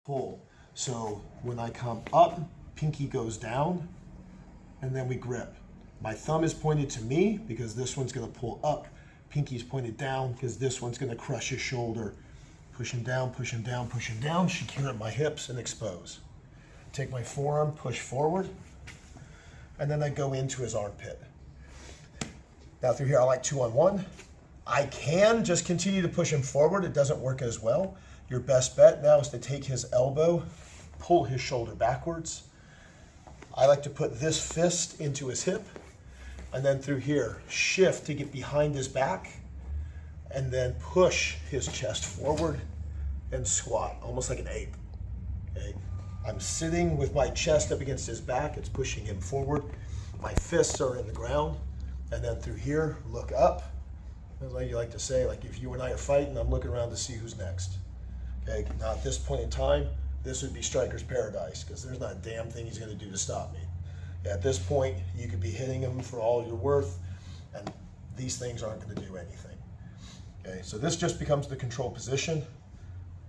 pull. So when I come up, pinky goes down, and then we grip. My thumb is pointed to me because this one's gonna pull up. Pinky's pointed down because this one's gonna crush his shoulder. Push him down, push him down, push him down, secure at my hips and expose. Take my forearm, push forward, and then I go into his armpit. Now through here, I like 2-on-1. I can just continue to push him forward. It doesn't work as well. Your best bet now is to take his elbow, pull his shoulder backwards. I like to put this fist into his hip, and then through here, shift to get behind his back, and then push his chest forward and squat, almost like an ape. Okay? I'm sitting with my chest up against his back. It's pushing him forward. My fists are in the ground, and then through here, look up. As like you like to say, like if you and I are fighting, I'm looking around to see who's next. Okay, now at this point in time, this would be striker's paradise because there's not a damn thing he's going to do to stop me. At this point, you could be hitting him for all you're worth, and these things aren't going to do anything. Okay, so this just becomes the control position.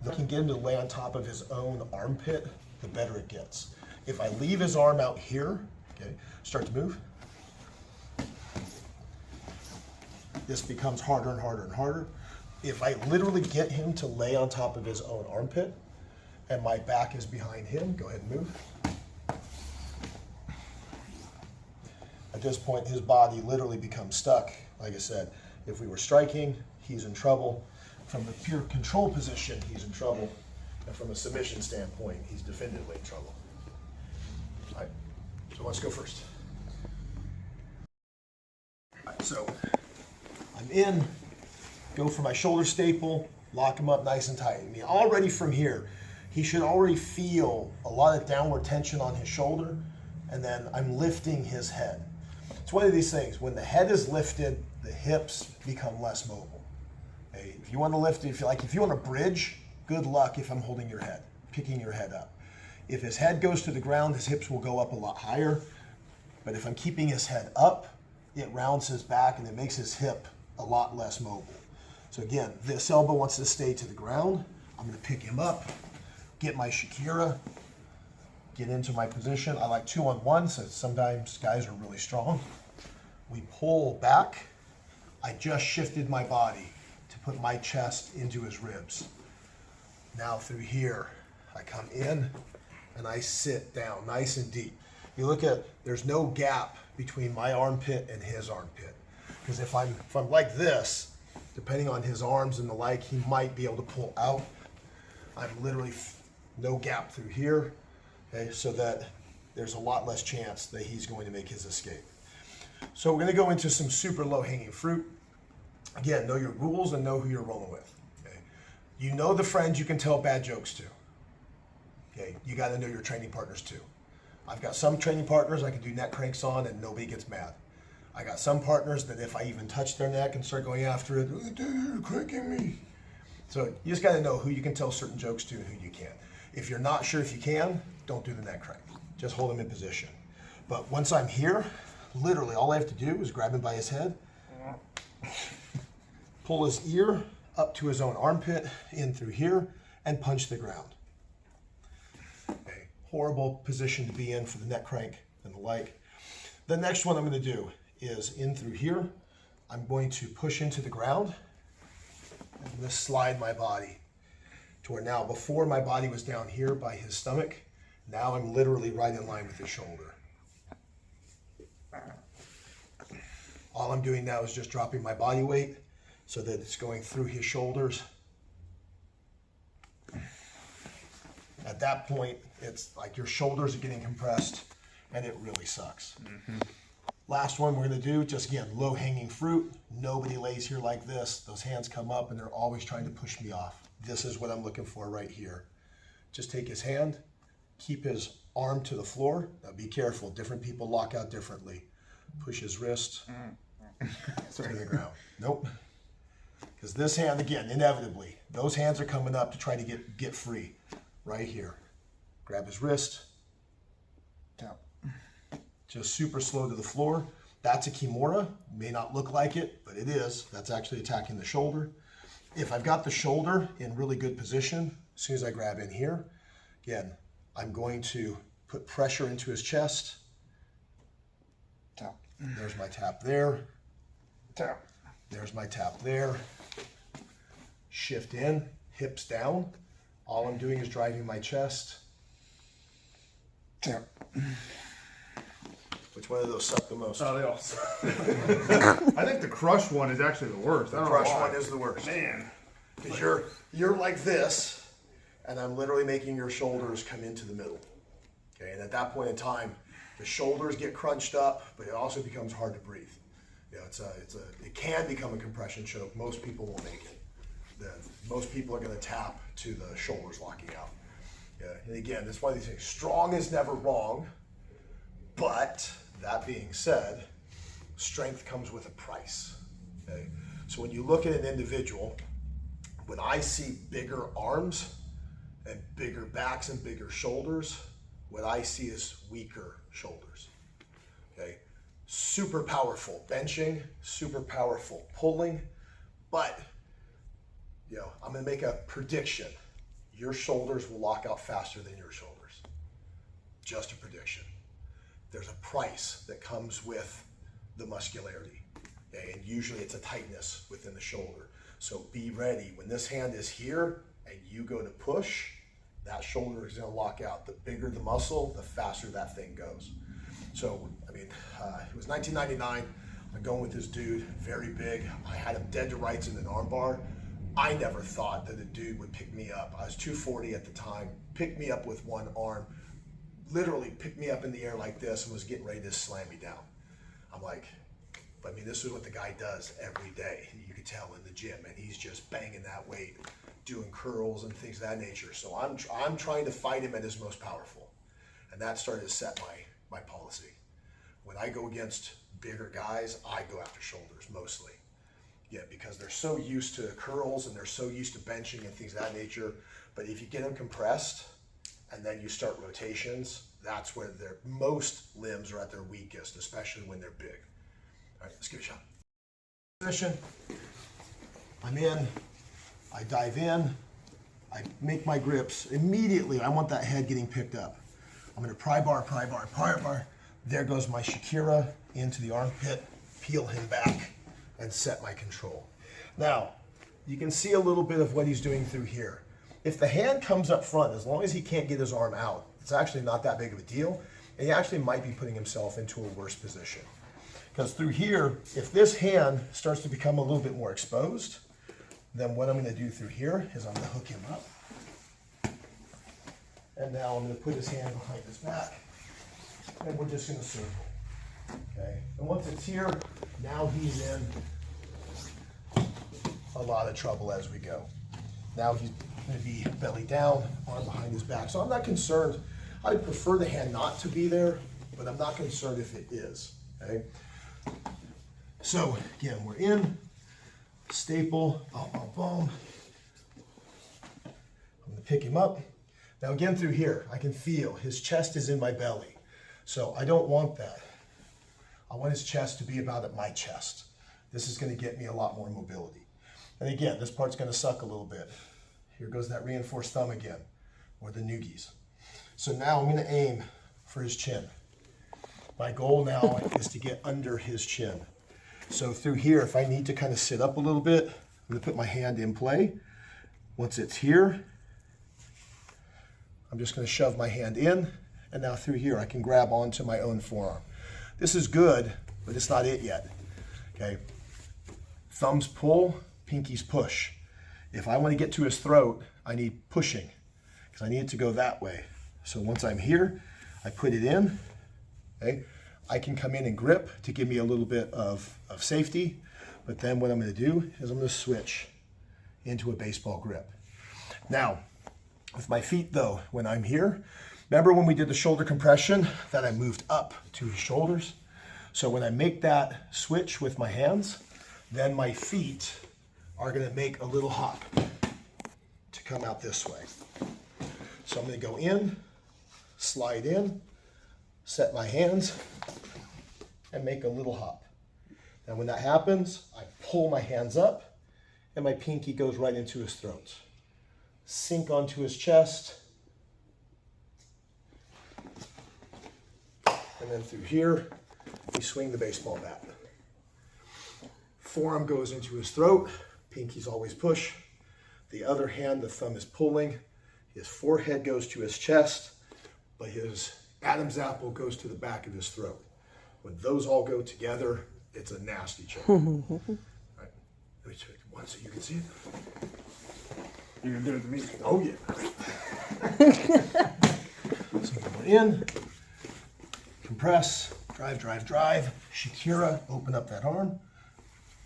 The can get him to lay on top of his own armpit, the better it gets. If I leave his arm out here, okay, start to move. This becomes harder and harder and harder. If I literally get him to lay on top of his own armpit and my back is behind him, go ahead and move. At this point, his body literally becomes stuck. Like I said, if we were striking, he's in trouble. From the pure control position, he's in trouble. And from a submission standpoint, he's definitively in trouble. All right, so let's go first. All right, so I'm in, go for my shoulder staple, lock him up nice and tight. I mean, already from here, he should already feel a lot of downward tension on his shoulder, and then I'm lifting his head. It's one of these things, when the head is lifted, the hips become less mobile. Okay? If you want to lift it, if you want to bridge, good luck if I'm holding your head, picking your head up. If his head goes to the ground, his hips will go up a lot higher, but if I'm keeping his head up, it rounds his back and it makes his hip a lot less mobile. So again, this elbow wants to stay to the ground. I'm going to pick him up, get my Shakira, get into my position. I like 2-on-1, so sometimes guys are really strong. We pull back. I just shifted my body to put my chest into his ribs. Now through here, I come in and I sit down nice and deep. You look at, there's no gap between my armpit and his armpit. Because if I'm like this, depending on his arms and the like, he might be able to pull out. I'm literally no gap through here, okay, so that there's a lot less chance that he's going to make his escape. So we're going to go into some super low-hanging fruit. Again, know your rules and know who you're rolling with. Okay? You know the friends you can tell bad jokes to. Okay, you got to know your training partners too. I've got some training partners I can do neck cranks on and nobody gets mad. I got some partners that if I even touch their neck and start going after it, oh, dude, you're cranking me. So you just got to know who you can tell certain jokes to and who you can't. If you're not sure if you can, don't do the neck crank. Just hold him in position. But once I'm here, literally all I have to do is grab him by his head, pull his ear up to his own armpit, in through here, and punch the ground. Okay. Horrible position to be in for the neck crank and the like. The next one I'm going to do is in through here. I'm going to push into the ground. I'm going to slide my body to where now, before my body was down here by his stomach, now I'm literally right in line with his shoulder. All I'm doing now is just dropping my body weight so that it's going through his shoulders. At that point, it's like your shoulders are getting compressed and it really sucks. Mm-hmm. Last one we're going to do, just again, low-hanging fruit. Nobody lays here like this. Those hands come up and they're always trying to push me off. This is what I'm looking for right here. Just take his hand, keep his arm to the floor. Now be careful, different people lock out differently. Push his wrist to the ground. Nope. Because this hand, again, inevitably, those hands are coming up to try to get free. Right here. Grab his wrist. Down. Just super slow to the floor. That's a Kimura. May not look like it, but it is. That's actually attacking the shoulder. If I've got the shoulder in really good position, as soon as I grab in here, Again, I'm going to put pressure into his chest. Tap. There's my tap there. Tap. There's my tap there. Shift in, hips down. All I'm doing is driving my chest. Tap. Which one of those suck the most? Oh, they all suck. I think the crush one is actually the worst. The crush one is the worst. Man. Because you're like this, and I'm literally making your shoulders come into the middle. Okay, and at that point in time, the shoulders get crunched up, but it also becomes hard to breathe. You know, it can become a compression choke. Most people won't make it. Most people are going to tap to the shoulders locking out. Yeah, and again, that's why they say strong is never wrong. But that being said, strength comes with a price. Okay, so when you look at an individual, when I see bigger arms and bigger backs and bigger shoulders, what I see is weaker shoulders. Okay, super powerful benching, super powerful pulling, but I'm gonna make a prediction. Your shoulders will lock out faster than your shoulders. Just a prediction. There's a price that comes with the muscularity. Okay? And usually it's a tightness within the shoulder. So be ready. When this hand is here and you go to push, that shoulder is gonna lock out. The bigger the muscle, the faster that thing goes. So, it was 1999. I'm going with this dude, very big. I had him dead to rights in an arm bar. I never thought that a dude would pick me up. I was 240 at the time, pick me up with one arm, literally picked me up in the air like this and was getting ready to slam me down. I'm like, this is what the guy does every day. You could tell in the gym, and he's just banging that weight, doing curls and things of that nature. So I'm trying to fight him at his most powerful. And that started to set my policy. When I go against bigger guys, I go after shoulders mostly. Yeah, because they're so used to curls and they're so used to benching and things of that nature. But if you get them compressed and then you start rotations, that's where their most limbs are at their weakest, especially when they're big. All right, let's give it a shot. Position. I'm in. I dive in. I make my grips. Immediately, I want that head getting picked up. I'm going to pry bar, pry bar, pry bar. There goes my Shakira into the armpit, peel him back, and set my control. Now, you can see a little bit of what he's doing through here. If the hand comes up front, as long as he can't get his arm out, it's actually not that big of a deal, and he actually might be putting himself into a worse position. Because through here, if this hand starts to become a little bit more exposed, then what I'm gonna do through here is I'm gonna hook him up. And now I'm gonna put his hand behind his back, and we're just gonna circle. Okay, and once it's here, now he's in a lot of trouble as we go. Now he's going to be belly down, arm behind his back. So I'm not concerned. I prefer the hand not to be there, but I'm not concerned if it is. Okay. So again, we're in, staple, boom, boom, boom. I'm going to pick him up. Now again through here, I can feel his chest is in my belly. So I don't want that. I want his chest to be about at my chest. This is going to get me a lot more mobility. And again, this part's going to suck a little bit. Here goes that reinforced thumb again, or the noogies. So now I'm going to aim for his chin. My goal now is to get under his chin. So through here, if I need to kind of sit up a little bit, I'm going to put my hand in play. Once it's here, I'm just going to shove my hand in, and now through here I can grab onto my own forearm. This is good, but it's not it yet. Okay, thumbs pull, pinkies push. If I want to get to his throat, I need pushing, because I need it to go that way. So once I'm here, I put it in. Okay, I can come in and grip to give me a little bit of safety, but then what I'm going to do is I'm going to switch into a baseball grip. Now, with my feet though, when I'm here, remember when we did the shoulder compression that I moved up to his shoulders? So when I make that switch with my hands, then my feet are going to make a little hop to come out this way. So I'm going to go in, slide in, set my hands, and make a little hop. Now when that happens, I pull my hands up, and my pinky goes right into his throat. Sink onto his chest, and then through here, we swing the baseball bat. Forearm goes into his throat, pinkies always push. The other hand, the thumb is pulling. His forehead goes to his chest, but his Adam's apple goes to the back of his throat. When those all go together, it's a nasty choke. All right, let me check one so you can see it. You're gonna do it to me. Oh yeah. So we're in, compress, drive, drive, drive. Shakira, open up that arm,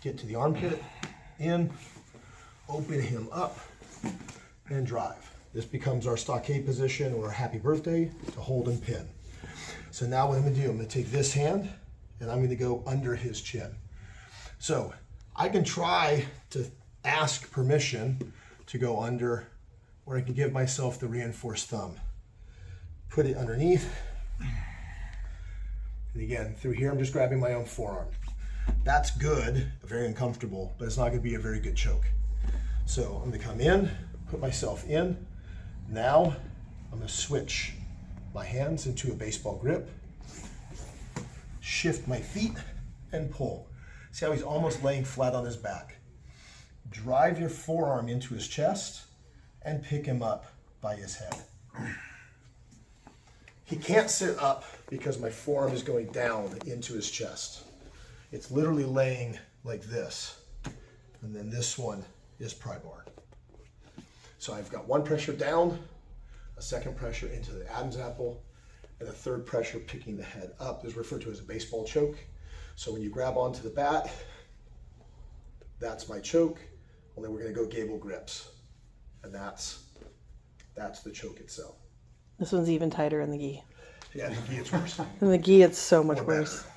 get to the armpit, in, open him up, and drive. This becomes our stockade position or happy birthday to hold and pin. So now what I'm gonna do, I'm gonna take this hand and I'm gonna go under his chin. So I can try to ask permission to go under, or I can give myself the reinforced thumb. Put it underneath. And again, through here, I'm just grabbing my own forearm. That's good, very uncomfortable, but it's not gonna be a very good choke. So I'm gonna come in, put myself in. Now I'm gonna switch my hands into a baseball grip, shift my feet and pull. See how he's almost laying flat on his back. Drive your forearm into his chest and pick him up by his head. He can't sit up because my forearm is going down into his chest. It's literally laying like this. And then this one is pry bar. So I've got one pressure down, a second pressure into the Adam's apple, and a third pressure picking the head up. This is referred to as a baseball choke. So when you grab onto the bat, that's my choke. Only we're gonna go gable grips. And that's the choke itself. This one's even tighter in the gi. Yeah, in the gi it's worse. In the gi, it's so much Or worse. better.